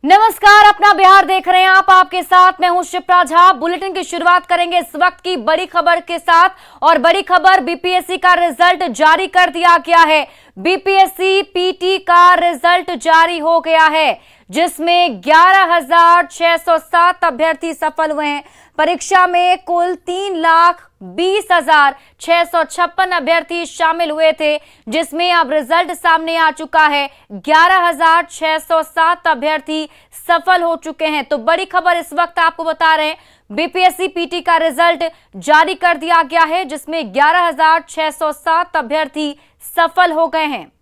नमस्कार, अपना बिहार देख रहे हैं आप। आपके साथ मैं हूं शिप्रा झा। बुलेटिन की शुरुआत करेंगे इस वक्त की बड़ी खबर के साथ। और बड़ी खबर, बीपीएससी का रिजल्ट जारी कर दिया गया है। बीपीएससी पीटी का रिजल्ट जारी हो गया है, जिसमें 11,607 अभ्यर्थी सफल हुए हैं। परीक्षा में कुल 3,20,656 अभ्यर्थी शामिल हुए थे, जिसमें अब रिजल्ट सामने आ चुका है। 11,607 अभ्यर्थी सफल हो चुके हैं। तो बड़ी खबर इस वक्त आपको बता रहे हैं, बीपीएससी पीटी का रिजल्ट जारी कर दिया गया है, जिसमें 11,607 अभ्यर्थी सफल हो गए हैं।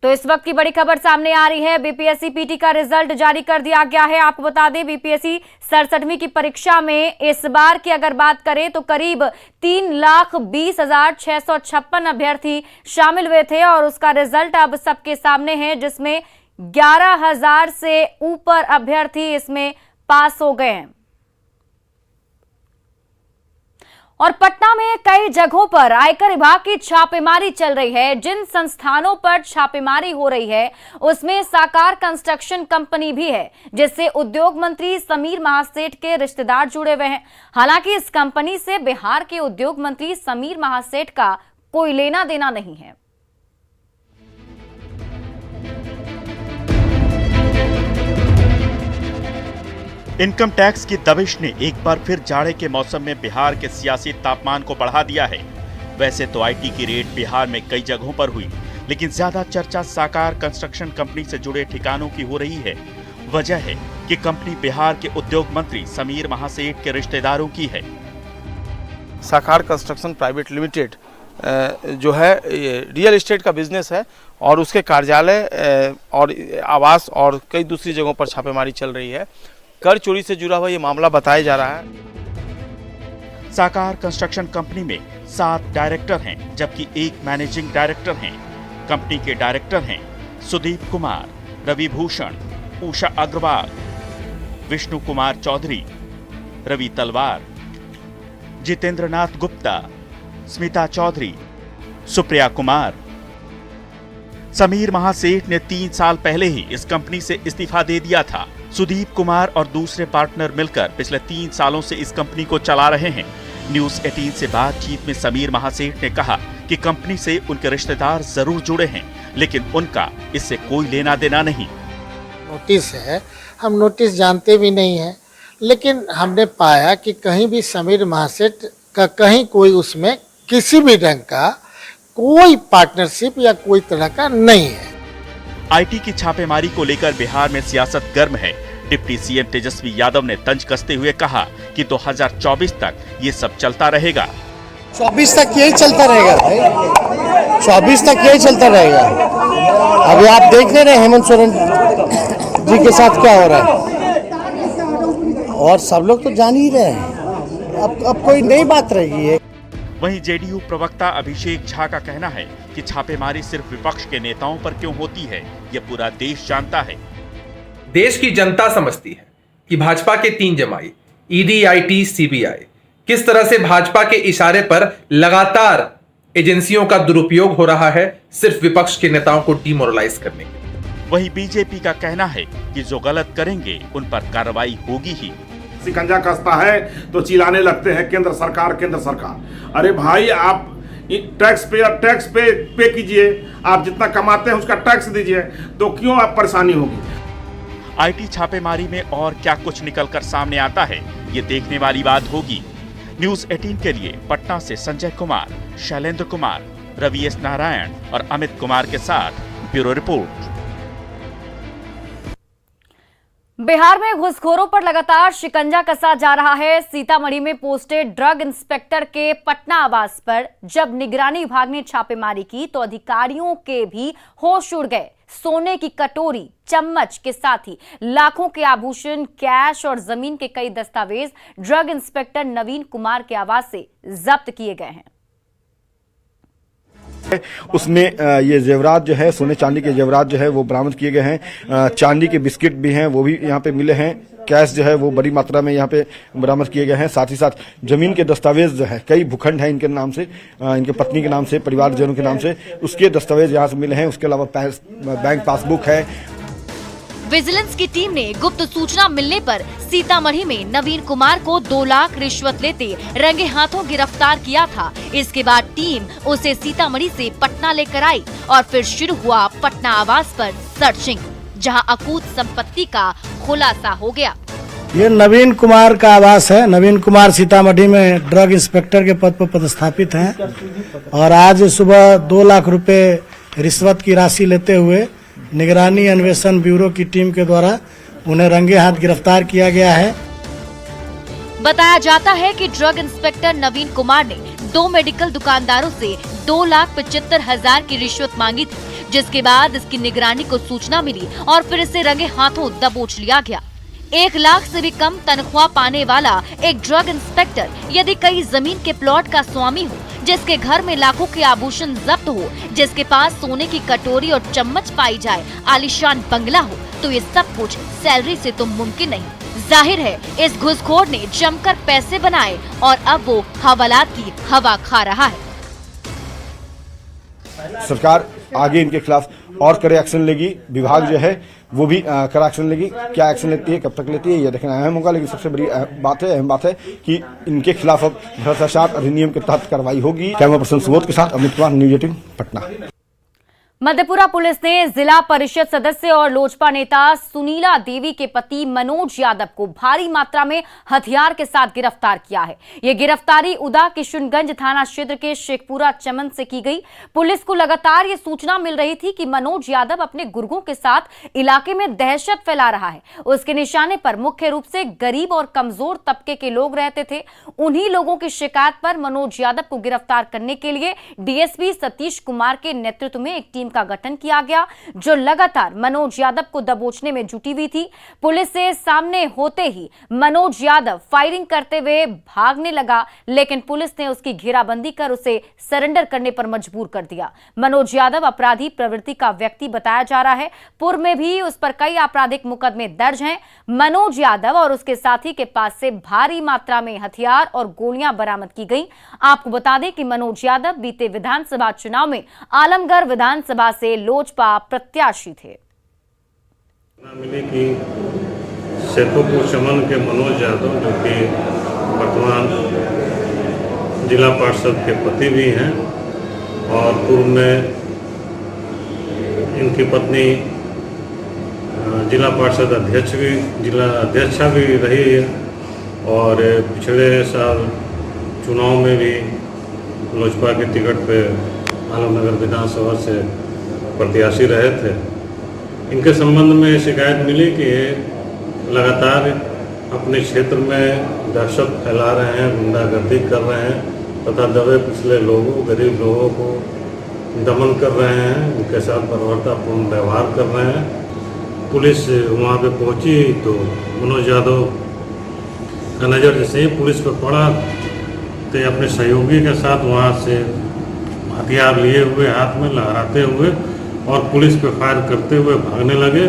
तो इस वक्त की बड़ी खबर सामने आ रही है, बीपीएससी पीटी का रिजल्ट जारी कर दिया गया है। आपको बता दें, बीपीएससी 67वीं की परीक्षा में इस बार की अगर बात करें तो करीब 3,20,656 अभ्यर्थी शामिल हुए थे और उसका रिजल्ट अब सबके सामने है, जिसमें 11,000 से ऊपर अभ्यर्थी इसमें पास हो गए हैं। और पटना में कई जगहों पर आयकर विभाग की छापेमारी चल रही है। जिन संस्थानों पर छापेमारी हो रही है उसमें साकार कंस्ट्रक्शन कंपनी भी है, जिससे उद्योग मंत्री समीर महासेठ के रिश्तेदार जुड़े हुए हैं। हालांकि इस कंपनी से बिहार के उद्योग मंत्री समीर महासेठ का कोई लेना देना नहीं है। इनकम टैक्स की दबिश ने एक बार फिर जाड़े के मौसम में बिहार के सियासी तापमान को बढ़ा दिया है। वैसे तो आईटी की रेड बिहार में कई जगहों पर हुई, लेकिन ज्यादा चर्चा साकार कंस्ट्रक्शन कंपनी से जुड़े ठिकानों की हो रही है। वजह है कि कंपनी बिहार के उद्योग मंत्री समीर महासेठ के रिश्तेदारों की है। साकार कंस्ट्रक्शन प्राइवेट लिमिटेड जो है रियल एस्टेट का बिजनेस है और उसके कार्यालय और आवास और कई दूसरी जगहों पर छापेमारी चल रही है। कर चोरी से जुड़ा हुआ ये मामला बताया जा रहा है। साकार कंस्ट्रक्शन कंपनी में 7 डायरेक्टर हैं, जबकि 1 मैनेजिंग डायरेक्टर हैं। कंपनी के डायरेक्टर हैं सुदीप कुमार, रवि भूषण, उषा अग्रवाल, विष्णु कुमार चौधरी, रवि तलवार, जितेंद्र नाथ गुप्ता, स्मिता चौधरी, सुप्रिया कुमार। समीर महासेठ ने 3 साल पहले ही इस कंपनी से इस्तीफा दे दिया था। सुदीप कुमार और दूसरे पार्टनर मिलकर पिछले 3 सालों से इस कंपनी को चला रहे हैं। न्यूज 18 से बातचीत में समीर महासेठ ने कहा कि कंपनी से उनके रिश्तेदार जरूर जुड़े हैं, लेकिन उनका इससे कोई लेना देना नहीं। नोटिस है, हम नोटिस जानते भी नहीं है, लेकिन हमने पाया कि कहीं भी समीर महासेठ का कहीं कोई उसमें किसी भी ढंग का कोई पार्टनरशिप या कोई तरह का नहीं है। आईटी की छापेमारी को लेकर बिहार में सियासत गर्म है। डिप्टी सीएम तेजस्वी यादव ने तंज कसते हुए कहा कि 2024 तक ये सब चलता रहेगा। 24 तक यही चलता रहेगा भाई, 24 तक यही चलता रहेगा। अभी आप देख ले रहे हैं हेमंत सोरेन जी के साथ क्या हो रहा है, और सब लोग तो जान ही रहे हैं। अब कोई नई बात रही है। वहीं जेडीयू प्रवक्ता अभिषेक झा का कहना है कि छापेमारी सिर्फ विपक्ष के नेताओं पर क्यों होती है, ये पूरा देश जानता है। देश की जनता समझती है कि भाजपा के 3 जमाई ईडी, आईटी, सीबीआई किस तरह से भाजपा के इशारे पर लगातार एजेंसियों का दुरुपयोग हो रहा है, सिर्फ विपक्ष के नेताओं को डिमोरलाइज करने के लिए। वहीं बीजेपी का कहना है कि जो गलत करेंगे उन पर कार्रवाई होगी ही। शिकंजा कसता है तो चिल्लाने लगते हैं केंद्र सरकार केंद्र सरकार। अरे भाई, आप टैक्स पे कीजिए, आप जितना कमाते हैं उसका टैक्स दीजिए, तो क्यों आप परेशानी होगी। आईटी छापेमारी में और क्या कुछ निकलकर सामने आता है, ये देखने वाली बात होगी। न्यूज 18 के लिए पटना से संजय कुमार, शैलेंद्र कुमार, रवि एस नारायण और अमित कुमार के साथ ब्यूरो रिपोर्ट। बिहार में घुसखोरों पर लगातार शिकंजा कसा जा रहा है। सीतामढ़ी में पोस्टेड ड्रग इंस्पेक्टर के पटना आवास पर जब निगरानी विभाग ने छापेमारी की तो अधिकारियों के भी होश उड़ गए। सोने की कटोरी, चम्मच के साथ ही लाखों के आभूषण, कैश और जमीन के कई दस्तावेज ड्रग इंस्पेक्टर नवीन कुमार के आवास से जब्त किए गए हैं। उसमें ये जेवरात जो है, सोने चांदी के जेवरात जो है वो बरामद किए गए हैं। चांदी के बिस्किट भी हैं, वो भी यहाँ पे मिले हैं। कैश जो है वो बड़ी मात्रा में यहाँ पे बरामद किए गए हैं। साथ ही साथ जमीन के दस्तावेज जो है, कई भूखंड हैं इनके नाम से, इनके पत्नी के नाम से, परिवारजनों के नाम से, उसके दस्तावेज यहाँ से मिले हैं। उसके अलावा बैंक पासबुक है। विजिलेंस की टीम ने गुप्त सूचना मिलने पर सीतामढ़ी में नवीन कुमार को 2 लाख रिश्वत लेते रंगे हाथों गिरफ्तार किया था। इसके बाद टीम उसे सीतामढ़ी से पटना लेकर आई और फिर शुरू हुआ पटना आवास पर सर्चिंग, जहां अकूत संपत्ति का खुलासा हो गया। ये नवीन कुमार का आवास है। नवीन कुमार सीतामढ़ी में ड्रग इंस्पेक्टर के पद पर पदस्थापित हैं और आज सुबह 2 लाख रुपए रिश्वत की राशि लेते हुए निगरानी अन्वेषण ब्यूरो की टीम के द्वारा उन्हें रंगे हाथ गिरफ्तार किया गया है। बताया जाता है कि ड्रग इंस्पेक्टर नवीन कुमार ने 2 मेडिकल दुकानदारों से 2,75,000 की रिश्वत मांगी थी, जिसके बाद इसकी निगरानी को सूचना मिली और फिर इसे रंगे हाथों दबोच लिया गया। 1 लाख से भी कम तनख्वाह पाने वाला एक ड्रग इंस्पेक्टर यदि कई जमीन के प्लॉट का स्वामी हो, जिसके घर में लाखों के आभूषण जब्त हो, जिसके पास सोने की कटोरी और चम्मच पाई जाए, आलीशान बंगला हो, तो ये सब कुछ सैलरी से तो मुमकिन नहीं। जाहिर है इस घूसखोर ने जमकर पैसे बनाए और अब वो हवालात की हवा खा रहा है। सरकार आगे इनके खिलाफ और कड़े एक्शन लेगी। विभाग जो है वो भी कड़ा एक्शन लेगी। क्या एक्शन लेती है, कब तक लेती है, ये देखना अहम होगा। लेकिन सबसे बड़ी अहम बात है कि इनके खिलाफ अब भ्रष्टाचार अधिनियम के तहत कार्रवाई होगी। कैमरा पर्सन सुबोध के साथ अमित कुमार, न्यूज़ 18 पटना। मधेपुरा पुलिस ने जिला परिषद सदस्य और लोजपा नेता सुनीला देवी के पति मनोज यादव को भारी मात्रा में हथियार के साथ गिरफ्तार किया है। यह गिरफ्तारी उदा किशुनगंज थाना क्षेत्र के शेखपुरा चमन से की गई। पुलिस को लगातार ये सूचना मिल रही थी कि मनोज यादव अपने गुर्गों के साथ इलाके में दहशत फैला रहा है। उसके निशाने पर मुख्य रूप से गरीब और कमजोर तबके के लोग रहते थे। उन्हीं लोगों की शिकायत पर मनोज यादव को गिरफ्तार करने के लिए डीएसपी सतीश कुमार के नेतृत्व में एक टीम का गठन किया गया, जो लगातार मनोज यादव को दबोचने में जुटी हुई थी। पुलिस से सामने होते ही मनोज यादव फायरिंग करते हुए भागने लगा, लेकिन पुलिस ने उसकी घेराबंदी कर उसे सरेंडर करने पर मजबूर कर दिया। मनोज यादव अपराधी प्रवृत्ति का व्यक्ति बताया जा रहा है। पूर्व में भी उस पर कई आपराधिक मुकदमे दर्ज हैं। मनोज यादव और उसके साथी के पास से भारी मात्रा में हथियार और गोलियां बरामद की गई। आपको बता दें कि मनोज यादव बीते विधानसभा चुनाव में आलमगढ़ विधानसभा से लोजपा प्रत्याशी थे। मिली कि शेखपुर चमन के मनोज यादव, जो कि वर्तमान जिला पार्षद के पति भी हैं और पूर्व में इनकी पत्नी जिला पार्षद जिला अध्यक्षा भी रही है और पिछले साल चुनाव में भी लोजपा के टिकट पे आलमनगर विधानसभा से प्रत्याशी रहे थे। इनके संबंध में शिकायत मिली कि लगातार अपने क्षेत्र में दहशत फैला रहे हैं, गुंडागर्दी कर रहे हैं तथा दबे पिछले लोगों, गरीब लोगों को दमन कर रहे हैं, उनके साथ बर्बरतापूर्ण व्यवहार कर रहे हैं। पुलिस वहाँ पे पहुँची तो मनोज यादव का नज़र जैसे ही पुलिस पर पड़ा तो अपने सहयोगी के साथ वहाँ से हथियार लिए हुए हाथ में लहराते हुए और पुलिस पे फायर करते हुए भागने लगे।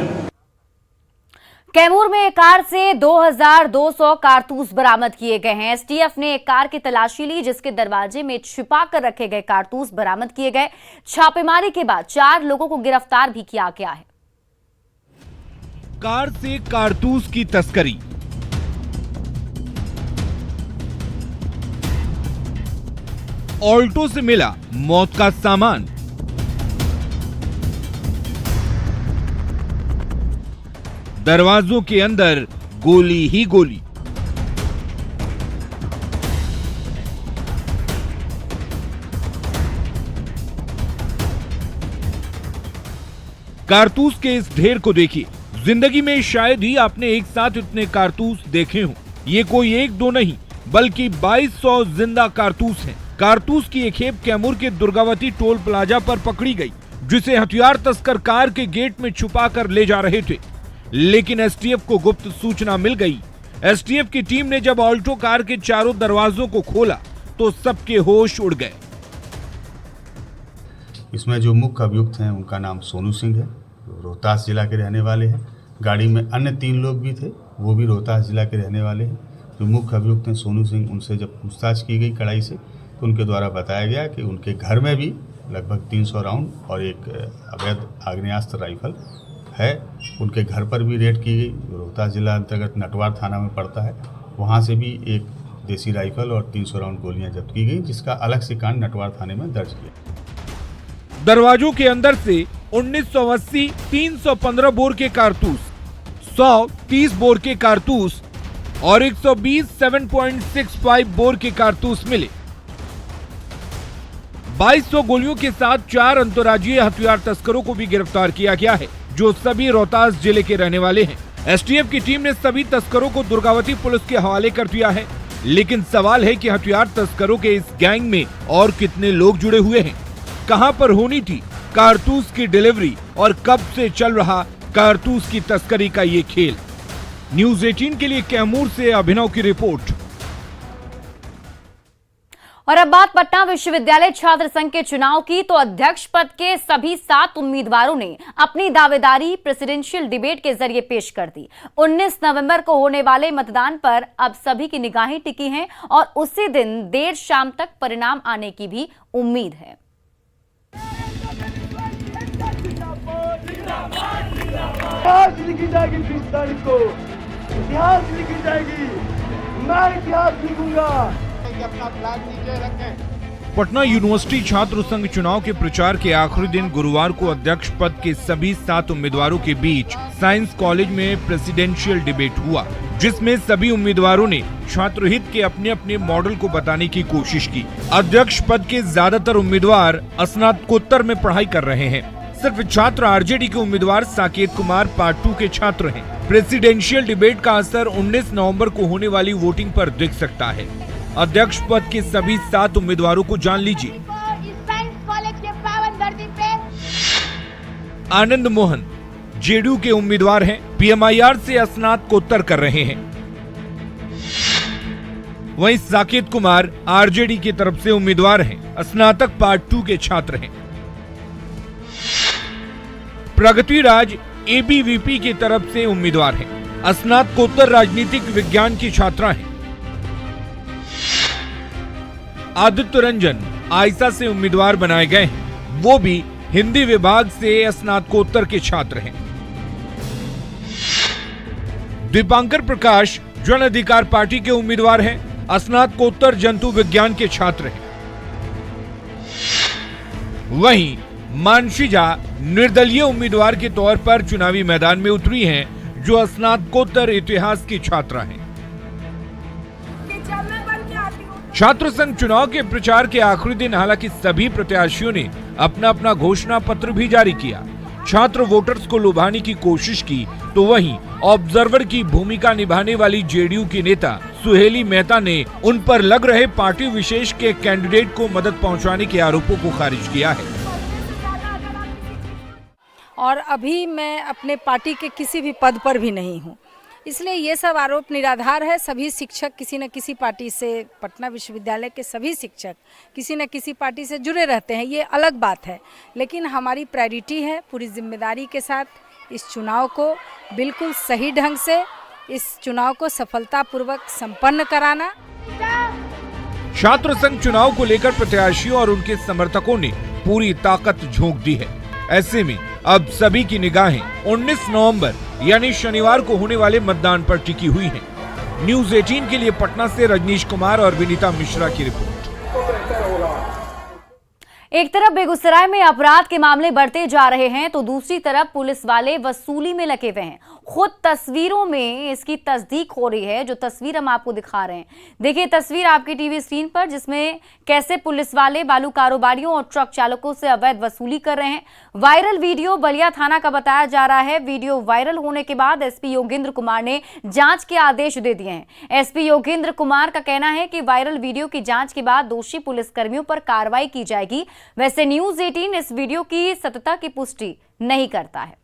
कैमूर में एक कार से 2200 कारतूस बरामद किए गए हैं। एसटीएफ ने एक कार की तलाशी ली, जिसके दरवाजे में छिपा कर रखे गए कारतूस बरामद किए गए। छापेमारी के बाद 4 लोगों को गिरफ्तार भी किया गया है। कार से कारतूस की तस्करी, ऑल्टो से मिला मौत का सामान, दरवाजों के अंदर गोली ही गोली। कारतूस के इस ढेर को देखिए। जिंदगी में शायद ही आपने एक साथ इतने कारतूस देखे हों। ये कोई 1-2 नहीं बल्कि 2200 जिंदा कारतूस हैं। कारतूस की एक खेप कैमूर के दुर्गावती टोल प्लाजा पर पकड़ी गई, जिसे हथियार तस्कर कार के गेट में छुपा कर ले जा रहे थे। लेकिन एसटीएफ को गुप्त सूचना मिल गई। एसटीएफ की टीम ने जब ऑल्टो कार के चारों दरवाजों को खोला तो सबके होश उड़ गए। इसमें जो मुख्य अभियुक्त हैं उनका नाम सोनू सिंह है, रोहतास जिला के रहने वाले हैं। गाड़ी में अन्य 3 लोग भी थे वो भी रोहतास जिला के रहने वाले हैं। जो मुख्य अभियुक्त हैं सोनू सिंह, उनसे जब पूछताछ की गई कड़ाई से तो उनके द्वारा बताया गया कि उनके घर में भी लगभग 300 राउंड और एक अवैध आग्नेयास्त्र राइफल है। उनके घर पर भी रेड की गई, जो रोहतास जिला अंतर्गत नटवार थाना में पड़ता है। वहाँ से भी एक देसी राइफल और 300 राउंड गोलियां जब्त की गई, जिसका अलग से कांड नटवार थाने में दर्ज किया। दरवाजों के अंदर से 1980 315 बोर के कारतूस, 100 30 बोर के कारतूस और 120 7.65 बोर के कारतूस मिले। 2200 गोलियों के साथ 4 अंतर्राज्यीय हथियार तस्करों को भी गिरफ्तार किया गया है, जो सभी रोहतास जिले के रहने वाले हैं। एसटीएफ की टीम ने सभी तस्करों को दुर्गावती पुलिस के हवाले कर दिया है। लेकिन सवाल है कि हथियार तस्करों के इस गैंग में और कितने लोग जुड़े हुए हैं, कहां पर होनी थी कारतूस की डिलीवरी और कब से चल रहा कारतूस की तस्करी का ये खेल। न्यूज़ 18 के लिए कैमूर से अभिनव की रिपोर्ट। और अब बात पटना विश्वविद्यालय छात्र संघ के चुनाव की, तो अध्यक्ष पद के सभी 7 उम्मीदवारों ने अपनी दावेदारी प्रेसिडेंशियल डिबेट के जरिए पेश कर दी। 19 नवंबर को होने वाले मतदान पर अब सभी की निगाहें टिकी हैं और उसी दिन देर शाम तक परिणाम आने की भी उम्मीद है। इतिहास लिखी जाएगी 20 तारीख को, इतिहास लिखी जाएगी। मैं इतिहास लिखूंगा। अपना फ्लैग नीचे रखें। पटना यूनिवर्सिटी छात्र संघ चुनाव के प्रचार के आखिरी दिन गुरुवार को अध्यक्ष पद के सभी 7 उम्मीदवारों के बीच साइंस कॉलेज में प्रेसिडेंशियल डिबेट हुआ, जिसमें सभी उम्मीदवारों ने छात्र हित के अपने अपने मॉडल को बताने की कोशिश की। अध्यक्ष पद के ज्यादातर उम्मीदवार स्नातकोत्तर में पढ़ाई कर रहे हैं। सिर्फ छात्र आरजेडी के उम्मीदवार साकेत कुमार पार्ट 2 के छात्र हैं। प्रेसिडेंशियल डिबेट का असर 19 नवंबर को होने वाली वोटिंग पर दिख सकता है। अध्यक्ष पद के सभी 7 उम्मीदवारों को जान लीजिए। आनंद मोहन जेडीयू के उम्मीदवार हैं, पीएमआईआर से स्नातकोत्तर कर रहे हैं। वहीं साकेत कुमार आरजेडी की तरफ से उम्मीदवार हैं, स्नातक पार्ट 2 के छात्र हैं। प्रगति राज एबीवीपी की तरफ से उम्मीदवार हैं, स्नातकोत्तर राजनीतिक विज्ञान की छात्रा हैं। आदित्य रंजन आयसा से उम्मीदवार बनाए गए हैं, वो भी हिंदी विभाग से स्नातकोत्तर के छात्र हैं। दीपांकर प्रकाश जन अधिकार पार्टी के उम्मीदवार हैं, स्नातकोत्तर जंतु विज्ञान के छात्र हैं। वहीं मानसी झा निर्दलीय उम्मीदवार के तौर पर चुनावी मैदान में उतरी हैं, जो स्नातकोत्तर इतिहास की छात्रा हैं। छात्र संघ चुनाव के प्रचार के आखिरी दिन हालांकि सभी प्रत्याशियों ने अपना अपना घोषणा पत्र भी जारी किया। छात्र वोटर्स को लुभाने की कोशिश की, तो वहीं ऑब्जर्वर की भूमिका निभाने वाली जेडीयू की नेता सुहेली मेहता ने उन पर लग रहे पार्टी विशेष के कैंडिडेट को मदद पहुंचाने के आरोपों को खारिज किया है। और अभी मैं अपने पार्टी के किसी भी पद पर भी नहीं हूँ, इसलिए ये सब आरोप निराधार है। सभी शिक्षक किसी न किसी पार्टी से, पटना विश्वविद्यालय के सभी शिक्षक किसी न किसी पार्टी से जुड़े रहते हैं, ये अलग बात है। लेकिन हमारी प्रायोरिटी है पूरी जिम्मेदारी के साथ इस चुनाव को बिल्कुल सही ढंग से, इस चुनाव को सफलतापूर्वक संपन्न कराना। छात्र संघ चुनाव को लेकर प्रत्याशियों और उनके समर्थकों ने पूरी ताकत झोंक दी है। ऐसे में अब सभी की निगाहें 19 नवंबर यानी शनिवार को होने वाले मतदान पर टिकी हुई हैं। न्यूज़ 18 के लिए पटना से रजनीश कुमार और विनीता मिश्रा की रिपोर्ट। एक तरफ बेगूसराय में अपराध के मामले बढ़ते जा रहे हैं, तो दूसरी तरफ पुलिस वाले वसूली में लगे हुए हैं। खुद तस्वीरों में इसकी तस्दीक हो रही है, जो तस्वीर हम आपको दिखा रहे हैं। देखिए तस्वीर आपकी टीवी स्क्रीन पर, जिसमें कैसे पुलिस वाले बालू कारोबारियों और ट्रक चालकों से अवैध वसूली कर रहे हैं। वायरल वीडियो बलिया थाना का बताया जा रहा है। वीडियो वायरल होने के बाद एसपी योगेंद्र कुमार ने जांच के आदेश दे दिए हैं। एसपी योगेंद्र कुमार का कहना है कि वायरल वीडियो की जांच के बाद दोषी पुलिसकर्मियों पर कार्रवाई की जाएगी। वैसे न्यूज़ 18 इस वीडियो की सत्यता की पुष्टि नहीं करता है।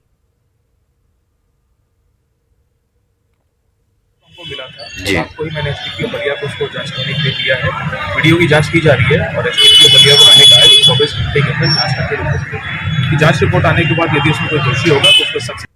मिला था जी, आपको ही मैंने एसडीपीओ बलिया को उसको जांच करने के लिए दिया है। वीडियो की जांच की जा रही है और एसडीपीओ बलिया को मैंने कहा है कि 24 घंटे के अंदर जांच करके रिपोर्ट दें। जांच रिपोर्ट आने के बाद यदि उसमें कोई दोषी होगा तो उसको सख्त।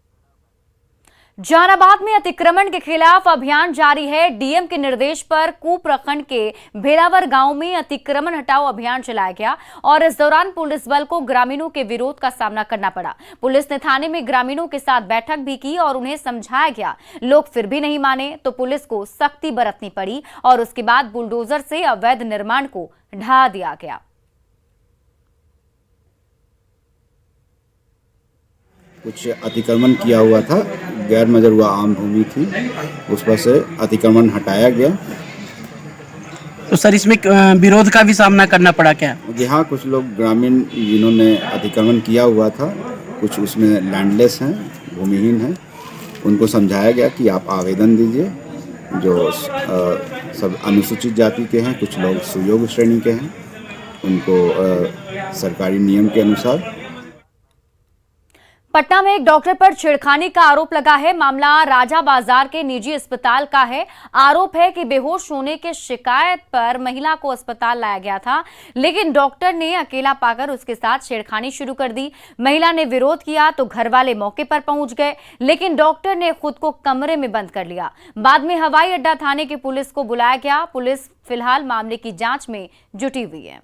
जहानाबाद में अतिक्रमण के खिलाफ अभियान जारी है। डीएम के निर्देश पर कूप प्रखंड के भेलावर गांव में अतिक्रमण हटाओ अभियान चलाया गया और इस दौरान पुलिस बल को ग्रामीणों के विरोध का सामना करना पड़ा। पुलिस ने थाने में ग्रामीणों के साथ बैठक भी की और उन्हें समझाया गया। लोग फिर भी नहीं माने तो पुलिस को सख्ती बरतनी पड़ी और उसके बाद बुलडोजर से अवैध निर्माण को ढा दिया गया। कुछ अतिक्रमण किया हुआ था, गैर मजरूआ आम भूमि थी, उस पर से अतिक्रमण हटाया गया। तो सर इसमें विरोध का भी सामना करना पड़ा क्या? जी हाँ, कुछ लोग ग्रामीण जिन्होंने अतिक्रमण किया हुआ था, कुछ उसमें लैंडलेस हैं, भूमिहीन हैं, उनको समझाया गया कि आप आवेदन दीजिए। जो सब अनुसूचित जाति के हैं, कुछ लोग सुयोग्य श्रेणी के हैं, उनको सरकारी नियम के अनुसार। पटना में एक डॉक्टर पर छेड़खानी का आरोप लगा है। मामला राजा बाजार के निजी अस्पताल का है। आरोप है कि बेहोश होने के शिकायत पर महिला को अस्पताल लाया गया था, लेकिन डॉक्टर ने अकेला पाकर उसके साथ छेड़खानी शुरू कर दी। महिला ने विरोध किया तो घर वाले मौके पर पहुंच गए, लेकिन डॉक्टर ने खुद को कमरे में बंद कर लिया। बाद में हवाई अड्डा थाने की पुलिस को बुलाया गया। पुलिस फिलहाल मामले की जांच में जुटी हुई है।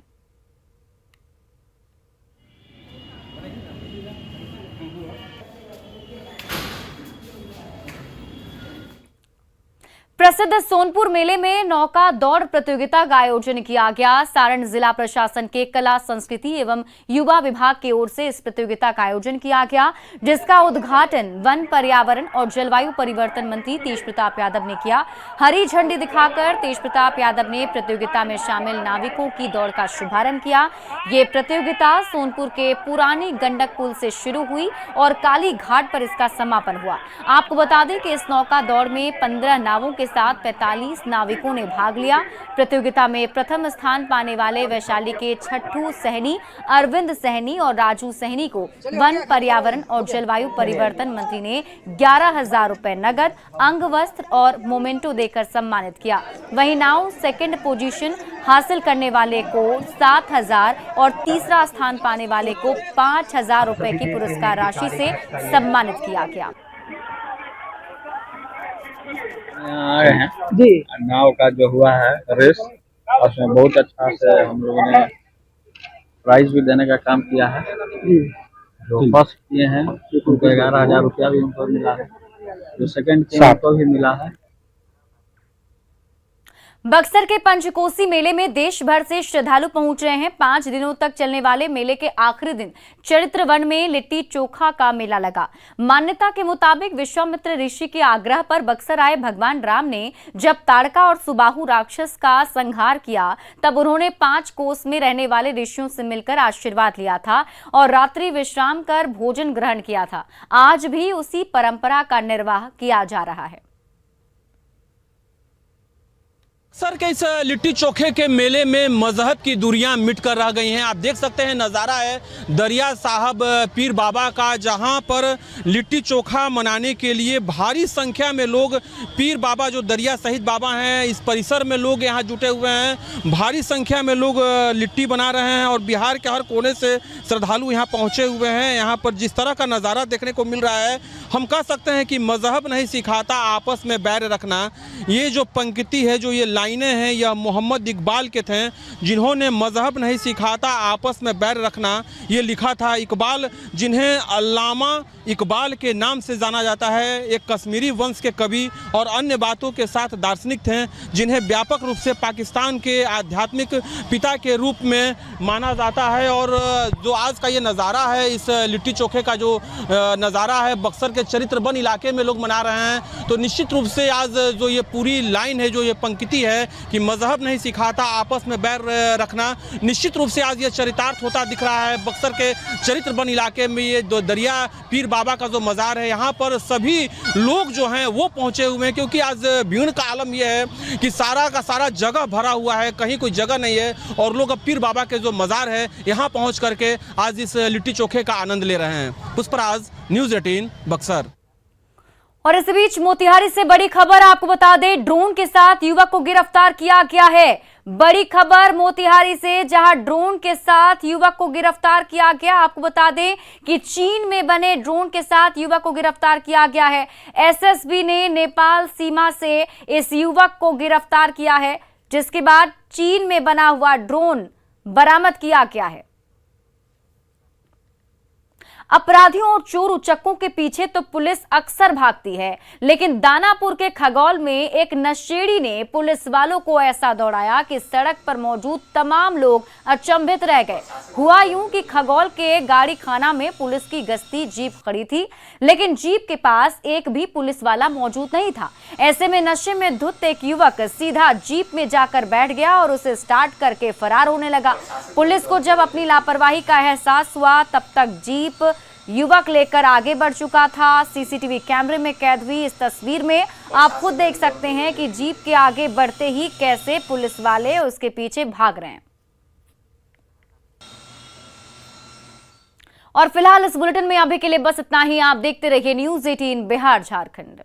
प्रसिद्ध सोनपुर मेले में नौका दौड़ प्रतियोगिता का आयोजन किया गया। सारण जिला प्रशासन के कला संस्कृति एवं युवा विभाग की ओर से इस प्रतियोगिता का आयोजन किया गया, जिसका उद्घाटन वन, पर्यावरण और जलवायु परिवर्तन मंत्री तेज प्रताप यादव ने किया। हरी झंडी दिखाकर तेज प्रताप यादव ने प्रतियोगिता में शामिल नाविकों की दौड़ का शुभारंभ किया। ये प्रतियोगिता सोनपुर के पुरानी गंडक पुल से शुरू हुई और काली घाट पर इसका समापन हुआ। आपको बता दें कि इस नौका दौड़ में 15 नावों के साथ 45 नाविकों ने भाग लिया। प्रतियोगिता में प्रथम स्थान पाने वाले वैशाली के छठू सहनी, अरविंद सहनी और राजू सहनी को वन, पर्यावरण और जलवायु परिवर्तन मंत्री ने 11,000 रुपए नगद, अंग वस्त्र और मोमेंटो देकर सम्मानित किया। वहीं नाव सेकंड पोजीशन हासिल करने वाले को 7,000 और तीसरा स्थान पाने वाले को 5,000 रुपए की पुरस्कार राशि से सम्मानित किया गया। आए हैं जी, नाव का जो हुआ है रेस, उसमें बहुत अच्छा से हम लोगों ने प्राइज भी देने का काम किया है। जो फर्स्ट किए हैं उनको 11,000 रुपया भी उनको मिला है, जो सेकंड किए उनको भी मिला है। बक्सर के पंचकोसी मेले में देश भर से श्रद्धालु पहुंच रहे हैं। 5 दिनों तक चलने वाले मेले के आखिरी दिन चरित्र वन में लिट्टी चोखा का मेला लगा। मान्यता के मुताबिक विश्वामित्र ऋषि के आग्रह पर बक्सर आए भगवान राम ने जब ताड़का और सुबाहु राक्षस का संहार किया, तब उन्होंने 5 कोस में रहने वाले ऋषियों से मिलकर आशीर्वाद लिया था और रात्रि विश्राम कर भोजन ग्रहण किया था। आज भी उसी परंपरा का निर्वाह किया जा रहा है। बक्सर के इस लिट्टी चोखे के मेले में मजहब की दूरियां मिट कर रह गई हैं। आप देख सकते हैं नज़ारा है दरिया साहब पीर बाबा का, जहां पर लिट्टी चोखा मनाने के लिए भारी संख्या में लोग, पीर बाबा जो दरिया शहीद बाबा हैं, इस परिसर में लोग यहां जुटे हुए हैं। भारी संख्या में लोग लिट्टी बना रहे हैं और बिहार के हर कोने से श्रद्धालु यहां पहुंचे हुए हैं। यहां पर जिस तरह का नज़ारा देखने को मिल रहा है, हम कह सकते हैं कि मजहब नहीं सिखाता आपस में बैर रखना। ये जो पंक्ति है, जो ये लाइनें हैं, यह मोहम्मद इकबाल के थे, जिन्होंने मजहब नहीं सिखाता आपस में बैर रखना ये लिखा था। इकबाल, जिन्हें अल्लामा इकबाल के नाम से जाना जाता है, एक कश्मीरी वंश के कवि और अन्य बातों के साथ दार्शनिक थे, जिन्हें व्यापक रूप से पाकिस्तान के आध्यात्मिक पिता के रूप में माना जाता है। और जो आज का ये नज़ारा है, इस लिट्टी चोखे का जो नज़ारा है, बक्सर के चरित्र वन इलाके में लोग मना रहे हैं, तो निश्चित रूप से आज जो ये पूरी लाइन है, जो ये पंक्ति है कि मजहब नहीं सिखाता आपस में बैर रखना, निश्चित रूप से आज ये चरितार्थ होता दिख रहा है। बक्सर के चरित्र वन इलाके में ये जो दरिया पीर बाबा का जो मज़ार है, यहाँ पर सभी लोग जो हैं वो पहुँचे हुए हैं, क्योंकि आज भीड़ का आलम यह है कि सारा का सारा जगह भरा हुआ है, कहीं कोई जगह नहीं है और लोग अब पीर बाबा के जो मज़ार है यहाँ पहुँच करके आज इस लिट्टी चोखे का आनंद ले रहे हैं। पुष्पराज, न्यूज़ 18 बक्सर। और इस बीच मोतिहारी से बड़ी खबर आपको बता दें, ड्रोन के साथ युवक को गिरफ्तार किया गया है। बड़ी खबर मोतिहारी से, जहां ड्रोन के साथ युवक को गिरफ्तार किया गया। आपको बता दें कि चीन में बने ड्रोन के साथ युवक को गिरफ्तार किया गया है। एसएसबी ने नेपाल सीमा से इस युवक को गिरफ्तार किया है, जिसके बाद चीन में बना हुआ ड्रोन बरामद किया गया है। अपराधियों और चोर उचक्कों के पीछे तो पुलिस अक्सर भागती है, लेकिन दानापुर के खगौल में एक नशेड़ी ने पुलिस वालों को ऐसा दौड़ाया कि सड़क पर मौजूद तमाम लोग अचंभित रह गए। हुआ यूं कि खगौल के गाड़ी खाना में पुलिस की गश्ती जीप खड़ी थी, लेकिन जीप के पास एक भी पुलिस वाला मौजूद नहीं था। ऐसे में नशे में धुत एक युवक सीधा जीप में जाकर बैठ गया और उसे स्टार्ट करके फरार होने लगा। पुलिस को जब अपनी लापरवाही का एहसास हुआ, तब तक जीप युवक लेकर आगे बढ़ चुका था। सीसीटीवी कैमरे में कैद हुई इस तस्वीर में आप खुद देख सकते हैं कि जीप के आगे बढ़ते ही कैसे पुलिस वाले उसके पीछे भाग रहे हैं। और फिलहाल इस बुलेटिन में अभी के लिए बस इतना ही। आप देखते रहिए न्यूज़ 18 बिहार झारखंड।